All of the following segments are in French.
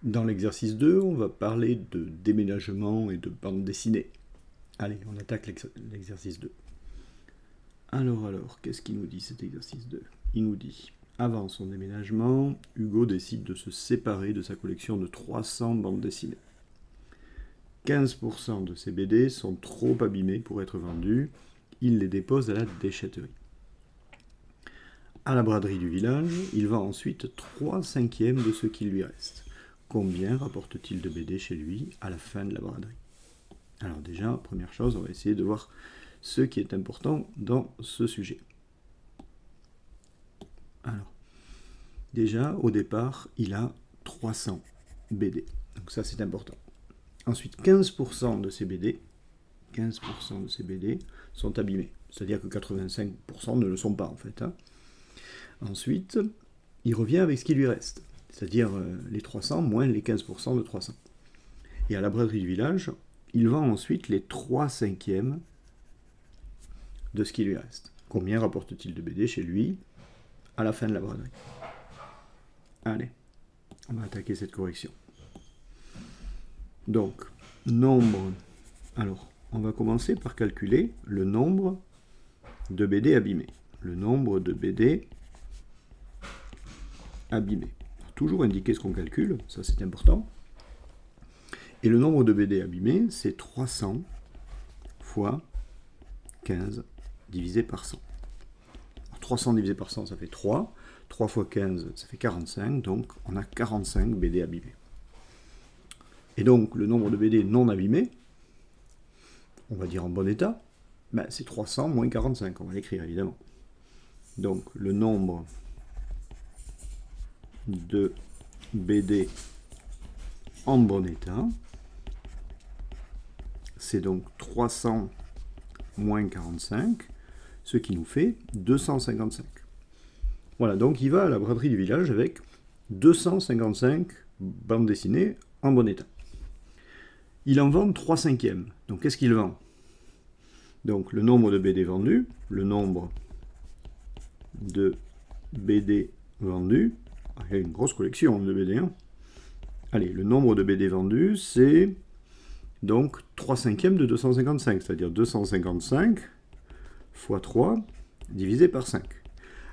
Dans l'exercice 2, on va parler de déménagement et de bande dessinée. Allez, on attaque l'exercice 2. Alors, qu'est-ce qu'il nous dit cet exercice 2? Il nous dit, avant son déménagement, Hugo décide de se séparer de sa collection de 300 bandes dessinées. 15% de ces BD sont trop abîmés pour être vendus, il les dépose à la déchetterie. À la braderie du village, il vend ensuite 3/5 de ce qui lui reste. Combien rapporte-t-il de BD chez lui à la fin de la braderie? Alors déjà, première chose, on va essayer de voir ce qui est important dans ce sujet. Alors, déjà, au départ, il a 300 BD. Donc ça, c'est important. Ensuite, 15% de ces BD, sont abîmés. C'est-à-dire que 85% ne le sont pas, en fait. Ensuite, il revient avec ce qui lui reste. C'est-à-dire les 300 moins les 15% de 300. Et à la braderie du village, il vend ensuite les 3/5 de ce qui lui reste. Combien rapporte-t-il de BD chez lui à la fin de la braderie? Allez, on va attaquer cette correction. Donc, nombre. Alors, on va commencer par calculer le nombre de BD abîmés. Le nombre de BD abîmés. Toujours indiquer ce qu'on calcule, ça c'est important. Et le nombre de BD abîmés, c'est 300 fois 15 divisé par 100. Alors, 300 divisé par 100, ça fait 3. 3 fois 15, ça fait 45. Donc, on a 45 BD abîmés. Et donc, le nombre de BD non abîmés, on va dire en bon état, ben, c'est 300 moins 45. On va l'écrire, évidemment. Donc, le nombre de BD en bon état, c'est donc 300 moins 45, ce qui nous fait 255. Voilà, donc il va à la braderie du village avec 255 bandes dessinées en bon état. Il en vend 3/5. Donc qu'est-ce qu'il vend? Donc le nombre de BD vendus, le nombre de BD vendus, il y a une grosse collection de BD. Allez, le nombre de BD vendus, c'est donc 3/5 de 255, c'est-à-dire 255 fois 3 divisé par 5.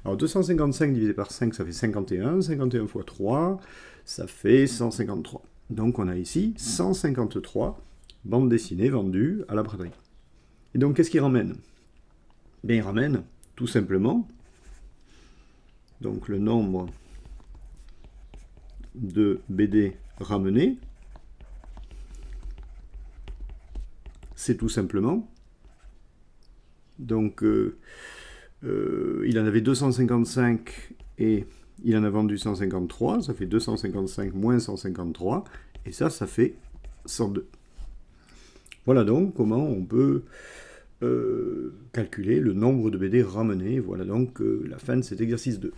Alors 255 divisé par 5, ça fait 51. 51 fois 3, ça fait 153. Donc on a ici 153 bandes dessinées vendues à la braderie. Et donc qu'est-ce qu'il ramène? Bien, il ramène tout simplement donc le nombre de BD ramenés, c'est tout simplement, donc il en avait 255 et il en a vendu 153, ça fait 255 moins 153, et ça fait 102. Voilà donc comment on peut calculer le nombre de BD ramenés. Voilà donc la fin de cet exercice 2.